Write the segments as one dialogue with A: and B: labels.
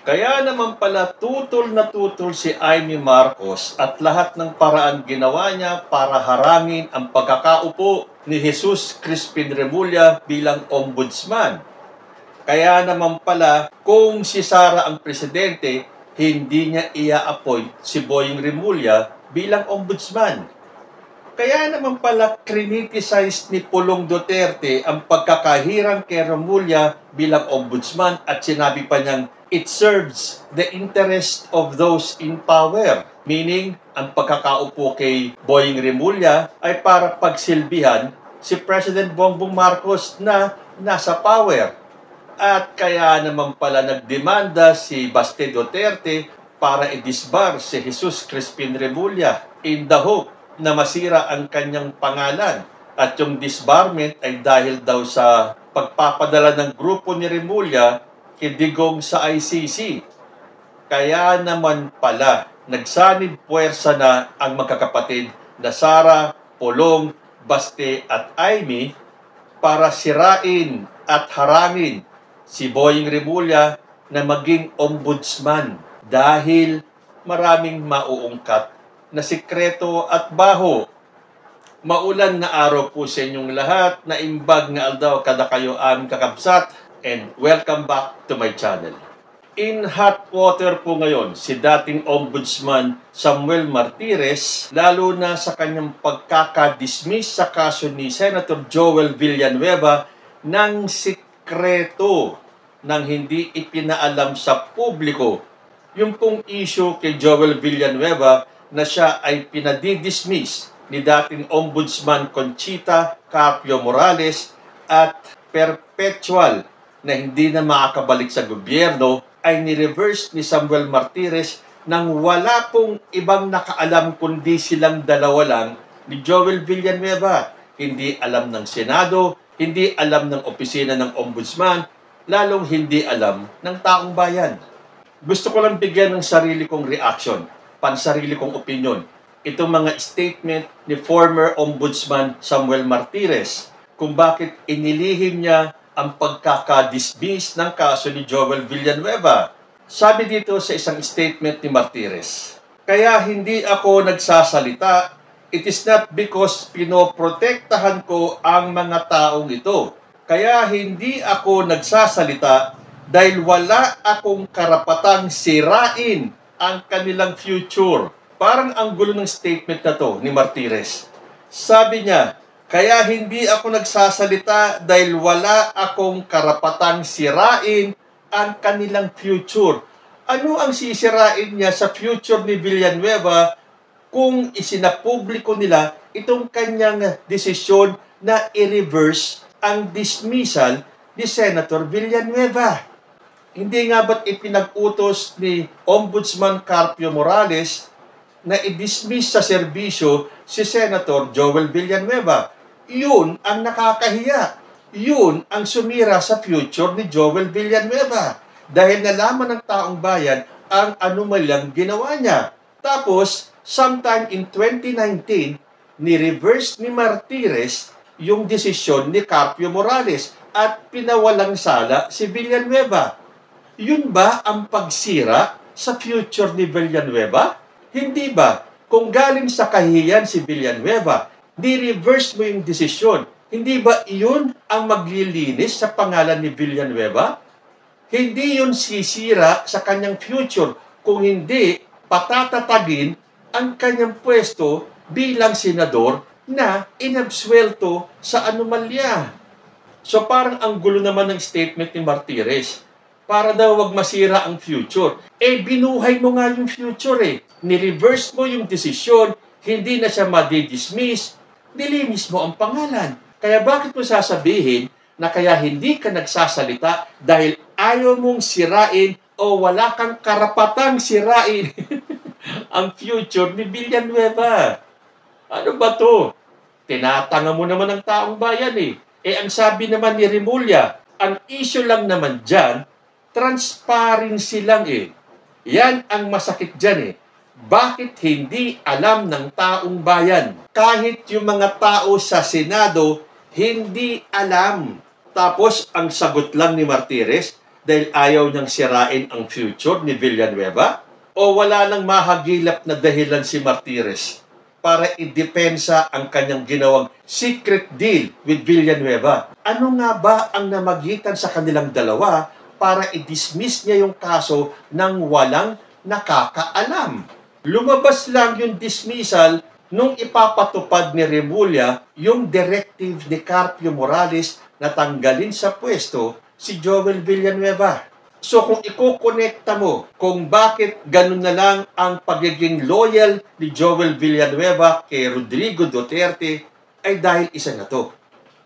A: Kaya naman pala tutol na tutol si Amy Marcos at lahat ng paraan ginawa niya para harangin ang pagkakaupo ni Jesus Crispin Remulla bilang ombudsman. Kaya naman pala kung si Sara ang presidente, hindi niya ia-appoint si Boying Remulla bilang ombudsman. Kaya naman pala criticize ni Pulong Duterte ang pagkakahirang kay Remulla bilang ombudsman at sinabi pa niyang it serves the interest of those in power. Meaning, ang pagkakaupo kay Boying Remulla ay para pagsilbihan si President Bongbong Marcos na nasa power. At kaya naman pala nagdemanda si Baste Duterte para i-disbar si Jesus Crispin Remulla in the hope na masira ang kanyang pangalan. At yung disbarment ay dahil daw sa pagpapadala ng grupo ni Remulla kay Digong sa ICC. Kaya naman pala, nagsanib puwersa na ang magkakapatid na Sara, Pulong, Baste at Amy para sirain at harangin si Boying Remulla na maging ombudsman dahil maraming mauungkat na sikreto at baho. Maulan na araw po sa inyong lahat, na imbag nga aldaw kada kayo aming kakabsat, and welcome back to my channel. In hot water po ngayon si dating Ombudsman Samuel Martires, lalo na sa kanyang pagkakadismiss sa kaso ni Senator Joel Villanueva ng sikreto nang hindi ipinaalam sa publiko. Yung pong issue kay Joel Villanueva na siya ay pinadidismiss ni dating Ombudsman Conchita Carpio Morales at perpetual na hindi na makakabalik sa gobyerno ay ni-reverse ni Samuel Martires nang wala pong ibang nakaalam kundi silang dalawa lang ni Joel Villanueva. Hindi alam ng Senado, hindi alam ng opisina ng Ombudsman, lalong hindi alam ng taong bayan. Gusto ko lang bigyan ng sarili kong reaction, pansarili kong opinion, itong mga statement ni former Ombudsman Samuel Martires kung bakit inilihim niya ang pagkakadismiss ng kaso ni Joel Villanueva. Sabi dito sa isang statement ni Martires, "Kaya hindi ako nagsasalita, it is not because pinoprotektahan ko ang mga taong ito. Kaya hindi ako nagsasalita dahil wala akong karapatang sirain ang kanilang future." Parang ang gulo ng statement na to ni Martires. Sabi niya, kaya hindi ako nagsasalita dahil wala akong karapatang sirain ang kanilang future. Ano ang sisirain niya sa future ni Villanueva kung isinapubliko nila itong kanyang desisyon na i-reverse ang dismissal ni Senator Villanueva? Hindi nga ba't ipinag-utos ni Ombudsman Carpio Morales na i-dismiss sa serbisyo si Senator Joel Villanueva? Yun ang nakakahiya. Yun ang sumira sa future ni Joel Villanueva. Dahil nalaman ng taong bayan ang anumalyang ginawa niya. Tapos, sometime in 2019, ni-reverse ni Martires yung desisyon ni Carpio Morales at pinawalang sala si Villanueva. Yun ba ang pagsira sa future ni Villanueva? Hindi ba? Kung galing sa kahihiyan si Villanueva, ni-reverse mo yung desisyon, hindi ba iyon ang maglilinis sa pangalan ni Villanueva? Hindi yun sisira sa kanyang future, kung hindi patatatagin ang kanyang pwesto bilang senador na inabsuelto sa anomalya. So parang ang gulo naman ng statement ni Martires. Para daw wag masira ang future. Binuhay mo nga yung future eh. Ni-reverse mo yung desisyon, hindi na siya madi-dismiss, nilinis mo ang pangalan. Kaya bakit mo sasabihin na kaya hindi ka nagsasalita dahil ayaw mong sirain o wala kang karapatang sirain ang future ni Villanueva? Ano ba to? Tinatanga mo naman ang taong bayan eh. Ang sabi naman ni Remulla, ang issue lang naman dyan, transparency lang eh. Yan ang masakit dyan eh. Bakit hindi alam ng taong bayan? Kahit yung mga tao sa Senado, hindi alam. Tapos, ang sagot lang ni Martires, dahil ayaw niyang sirain ang future ni Villanueva? O wala nang mahagilap na dahilan si Martires para idepensa ang kanyang ginawang secret deal with Villanueva? Ano nga ba ang namagitan sa kanilang dalawa para i-dismiss niya yung kaso ng walang nakakaalam? Lumabas lang yung dismissal nung ipapatupad ni Remulla yung directive ni Carpio Morales na tanggalin sa pwesto si Joel Villanueva. So kung ikukonekta mo kung bakit ganun na lang ang pagiging loyal ni Joel Villanueva kay Rodrigo Duterte, ay dahil isa na to.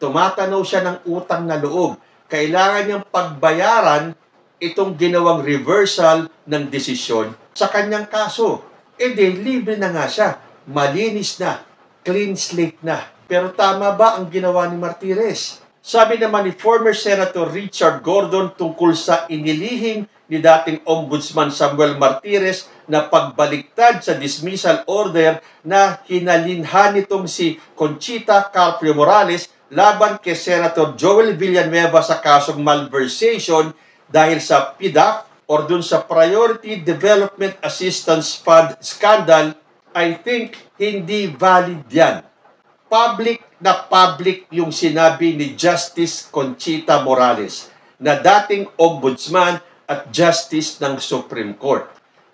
A: Tumatanaw siya ng utang na loob. Kailangan niyang pagbayaran itong ginawang reversal ng desisyon sa kanyang kaso. E di, libre na nga siya. Malinis na. Clean slate na. Pero tama ba ang ginawa ni Martires? Sabi naman ni former Senator Richard Gordon tungkol sa inilihim ni dating Ombudsman Samuel Martires na pagbaliktad sa dismissal order na hinalinhan nitong si Conchita Carpio Morales laban kay Senator Joel Villanueva sa kasong malversation dahil sa PDAC or dun sa Priority Development Assistance Fund scandal. I think hindi valid yan. Public na public yung sinabi ni Justice Conchita Morales na dating ombudsman at justice ng Supreme Court.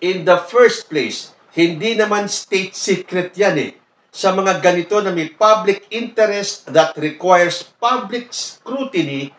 A: In the first place, hindi naman state secret yan eh. Sa mga ganito na may public interest that requires public scrutiny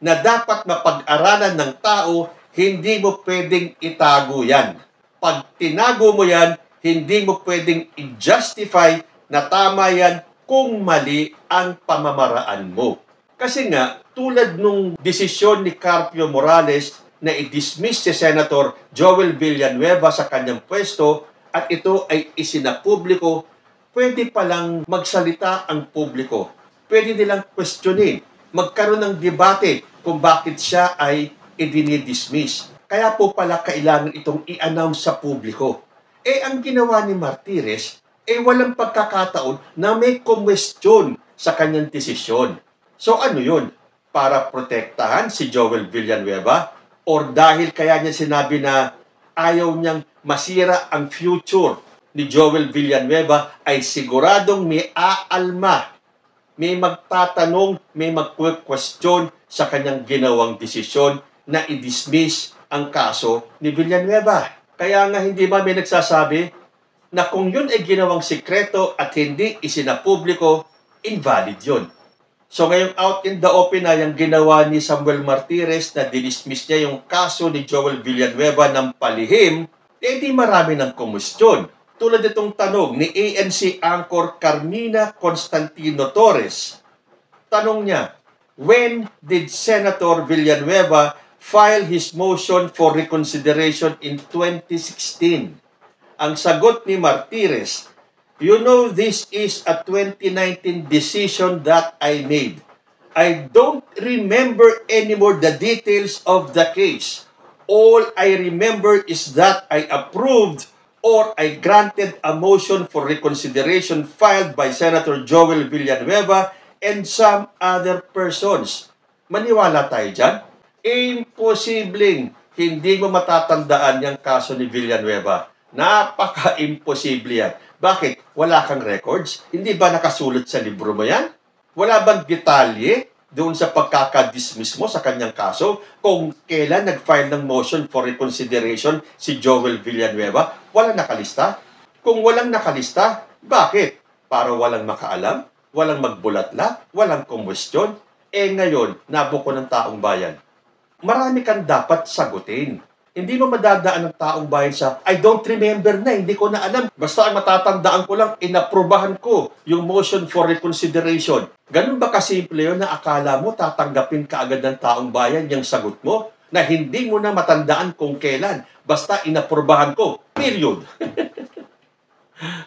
A: na dapat mapag-aralan ng tao, hindi mo pwedeng itago yan. Pag tinago mo yan, hindi mo pwedeng i-justify na tama yan kung mali ang pamamaraan mo. Kasi nga, tulad nung desisyon ni Carpio Morales na i-dismiss si Senator Joel Villanueva sa kanyang pwesto at ito ay isinapubliko, pwede palang magsalita ang publiko. Pwede nilang questionin, magkaroon ng debate kung bakit siya ay i-dismiss. Kaya po pala kailangan itong i-announce sa publiko. Ang ginawa ni Martires, walang pagkakataon na may kumwestiyon sa kanyang desisyon. So ano yun? Para protektahan si Joel Villanueva? Or dahil kaya niya sinabi na ayaw niyang masira ang future ni Joel Villanueva ay siguradong may aalma, may magtatanong, may magkwestiyon sa kanyang ginawang desisyon na i-dismiss ang kaso ni Villanueva. Kaya nga hindi ba may nagsasabi na kung yun ay ginawang sikreto at hindi isinapubliko, invalid yun. So ngayong out in the open na yung ginawa ni Samuel Martires na dinismiss niya yung kaso ni Joel Villanueva ng palihim, di marami ng kumustyon. Tulad itong tanong ni ANC anchor Carmina Constantino Torres. Tanong niya, when did Senator Villanueva file his motion for reconsideration in 2016? Ang sagot ni Martires, you know this is a 2019 decision that I made. I don't remember anymore the details of the case. All I remember is that I approved or I granted a motion for reconsideration filed by Senator Joel Villanueva and some other persons. Maniwala tayo dyan? Imposibleng hindi mo matatandaan yung kaso ni Villanueva. Napaka-imposible yan. Bakit? Wala kang records? Hindi ba nakasulat sa libro mo yan? Wala bang detalye doon sa pagkakadismiss mo sa kanyang kaso kung kailan nag-file ng motion for reconsideration si Joel Villanueva? Walang nakalista? Kung walang nakalista, bakit? Para walang makaalam? Walang magbulatla? Walang kumwestiyon? Ngayon, nabuko ng taong bayan. Marami kang dapat sagutin. Hindi mo madadaan ng taong bayan sa, I don't remember na, hindi ko na alam. Basta ang matatandaan ko lang, inaprubahan ko yung motion for reconsideration. Ganun ba kasimple yun na akala mo tatanggapin ka agad ng taong bayan yung sagot mo? Na hindi mo na matandaan kung kailan. Basta inaprubahan ko. Period.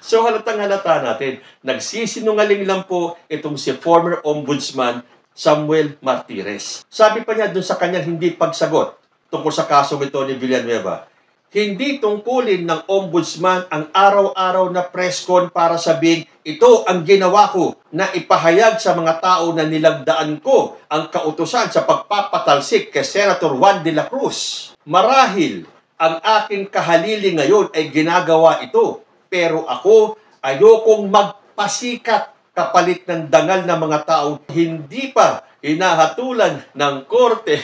A: So halatang halata natin, nagsisinungaling lang po itong si former Ombudsman Samuel Martires. Sabi pa niya dun sa kanyang hindi pagsagot tungkol sa kaso ito ni Villanueva, Hindi tungkulin ng ombudsman ang araw-araw na press con para sabihin, ito ang ginawa ko na ipahayag sa mga tao na nilagdaan ko ang kautusan sa pagpapatalsik kay Senator Juan de la Cruz. Marahil, ang aking kahalili ngayon ay ginagawa ito, pero ako ayokong magpasikat kapalit ng dangal na mga tao hindi pa hinahatulan ng korte.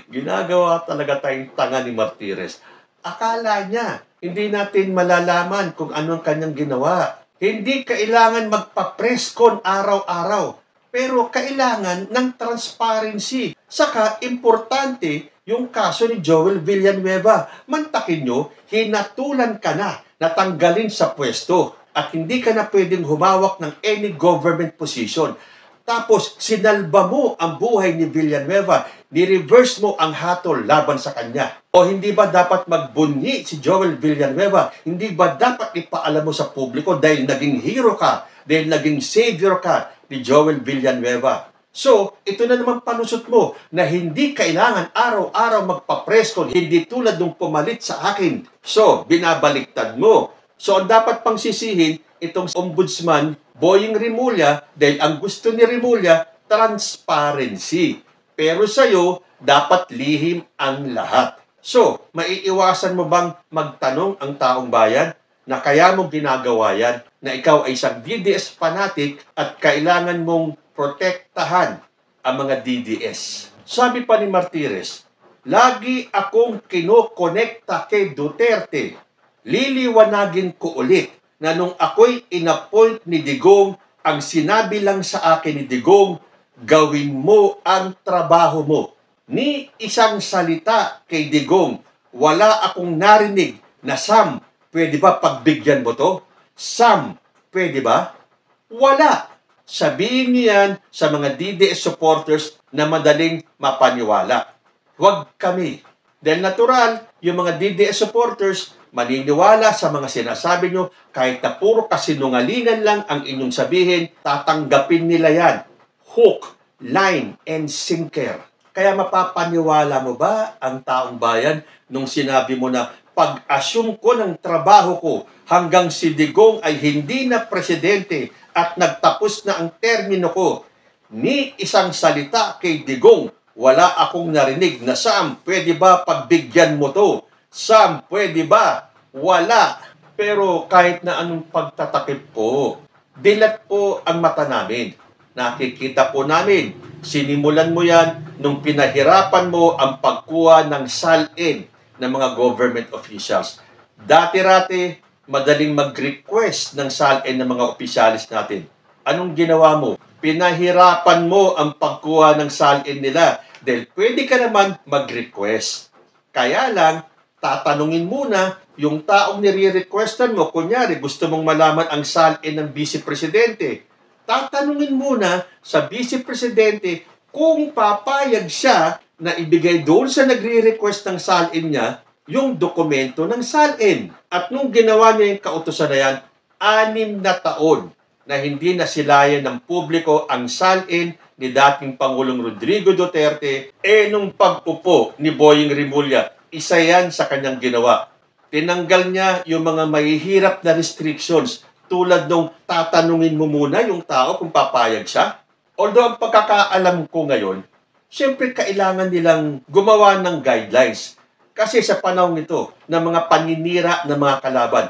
A: Ginagawa talaga tayong tanga ni Martires. Akala niya, hindi natin malalaman kung anong kanyang ginawa. Hindi kailangan magpa-press con araw-araw, pero kailangan ng transparency. Saka, importante yung kaso ni Joel Villanueva. Mantakin nyo, hinatulan ka na, natanggalin sa pwesto, at hindi ka na pwedeng humawak ng any government position. Tapos, sinalba mo ang buhay ni Villanueva, ni-reverse mo ang hatol laban sa kanya. O hindi ba dapat magbunyi si Joel Villanueva? Hindi ba dapat ipaalam mo sa publiko dahil naging hero ka, dahil naging savior ka ni Joel Villanueva? So, ito na naman panusot mo na hindi kailangan araw-araw magpa-press con, hindi tulad nung pumalit sa akin. So, binabaliktad mo. So, ang dapat pang sisihin itong ombudsman, Boying Rimulya, dahil ang gusto ni Rimulya, transparency. Pero sa'yo, dapat lihim ang lahat. So, maiiwasan mo bang magtanong ang taong bayan na kaya mo ginagawa yan, na ikaw ay isang DDS fanatic at kailangan mong protektahan ang mga DDS? Sabi pa ni Martires, lagi akong kinokonekta kay Duterte. Liliwanagin ko ulit na nung ako'y inappoint ni Digong, ang sinabi lang sa akin ni Digong, gawin mo ang trabaho mo. Ni isang salita kay Digong, wala akong narinig na, Sam, pwede ba pagbigyan mo to? Sam, pwede ba? Wala. Sabihin niyo yan sa mga DDS supporters na madaling mapaniwala. Huwag kami. Dahil natural, yung mga DDS supporters, maniniwala sa mga sinasabi nyo, kahit na puro kasinungalingan lang ang inyong sabihin, tatanggapin nila yan. Hook, line, and sinker. Kaya mapapaniwala mo ba ang taong bayan nung sinabi mo na pag-assume ko ng trabaho ko hanggang si Digong ay hindi na presidente at nagtapos na ang termino ko, ni isang salita kay Digong, wala akong narinig na, Sam, pwede ba pagbigyan mo to? Sam, pwede ba? Wala. Pero kahit na anong pagtatakip po, dilat po ang mata namin. Nakikita po namin, sinimulan mo yan nung pinahirapan mo ang pagkuha ng SALN ng mga government officials. Dati-rati, madaling mag-request ng SALN ng mga opisyalis natin. Anong ginawa mo? Pinahirapan mo ang pagkuha ng SALN nila dahil pwede ka naman mag-request. Kaya lang, tatanungin muna yung taong nire-requestan mo. Kunyari, gusto mong malaman ang SALN ng Vice Presidente. Tatanungin muna sa Vice Presidente kung papayag siya na ibigay doon sa nagre-request ng SALN niya yung dokumento ng SALN. At nung ginawa niya yung kautusan na yan, 6 na taon na hindi nasilayan ng publiko ang SALN ni dating Pangulong Rodrigo Duterte, nung pag-upo ni Boying Rimulya, isa yan sa kanyang ginawa. Tinanggal niya yung mga mahihirap na restrictions tulad nung tatanungin mo muna yung tao kung papayag siya. Although ang pagkakaalam ko ngayon, siyempre kailangan nilang gumawa ng guidelines. Kasi sa panahon nito, ng mga paninira ng mga kalaban,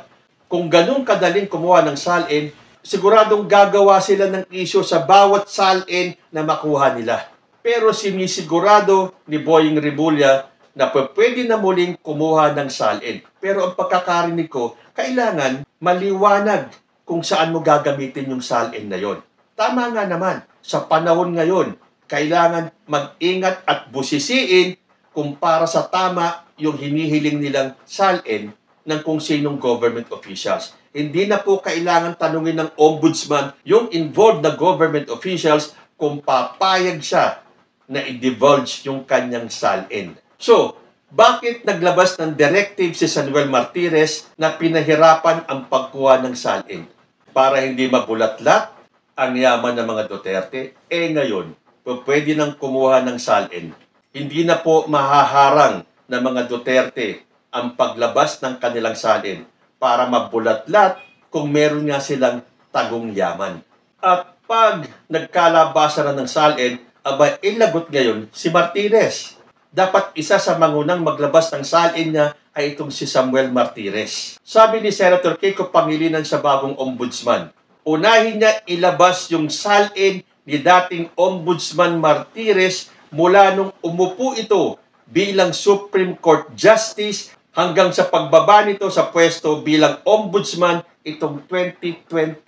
A: kung ganun kadaling kumuha ng SALN, siguradong gagawa sila ng issue sa bawat SALN na makuha nila. Pero sinisigurado ni Boying Rimulya na pwede na muling kumuha ng SALN. Pero ang pagkakarinig ko, kailangan maliwanag kung saan mo gagamitin yung SALN na yon. Tama nga naman, sa panahon ngayon, kailangan mag-ingat at busisiin kung para sa tama yung hinihiling nilang SALN ng kung sinong government officials. Hindi na po kailangan tanungin ng ombudsman yung involved na government officials kung papayag siya na i-divulge yung kanyang SALN. So, bakit naglabas ng directive si Samuel Martires na pinahirapan ang pagkuha ng SALN? Para hindi mabulatlat ang yaman ng mga Duterte? Ngayon, pwede nang kumuha ng SALN. Hindi na po mahaharang ng mga Duterte ang paglabas ng kanilang salin para mabulatlat kung meron nga silang tagong yaman. At pag nagkalabasan na ng salin, aba ilagot ngayon si Martires. Dapat isa sa mangunang maglabas ng salin niya ay itong si Samuel Martires. Sabi ni Senator Kiko Pangilinan sa bagong ombudsman, unahin niya ilabas yung salin ni dating Ombudsman Martires mula nung umupo ito bilang Supreme Court Justice hanggang sa pagbaba nito sa pwesto bilang Ombudsman itong 2025.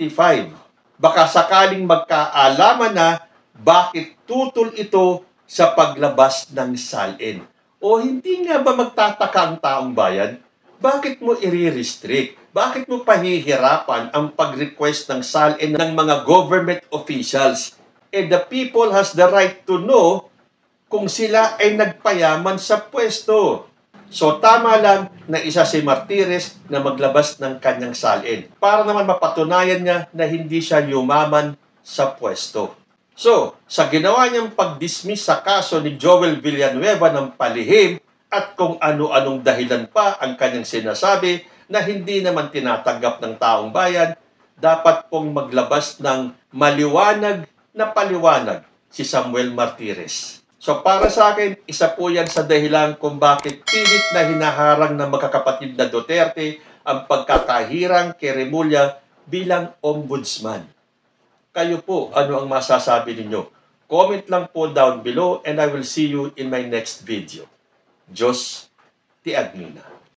A: Baka sakaling magkaalaman na bakit tutol ito sa paglabas ng salin. O hindi nga ba magtataka ang taong bayan? Bakit mo i-restrict? Bakit mo pahihirapan ang pag-request ng salin ng mga government officials? And the people has the right to know kung sila ay nagpayaman sa pwesto. So tama lang na isa si Martires na maglabas ng kanyang salin para naman mapatunayan niya na hindi siya yumaman sa pwesto. So, sa ginawa niyang pag-dismiss sa kaso ni Joel Villanueva ng palihim at kung ano-anong dahilan pa ang kanyang sinasabi na hindi naman tinatanggap ng taong bayan, dapat pong maglabas ng maliwanag na paliwanag si Samuel Martires. So para sa akin, isa po yan sa dahilan kung bakit pilit na hinaharang ng magkakapatid na Duterte ang pagkakahirang kay Remulla bilang ombudsman. Kayo po, ano ang masasabi ninyo? Comment lang po down below and I will see you in my next video. Diyos ti Admina.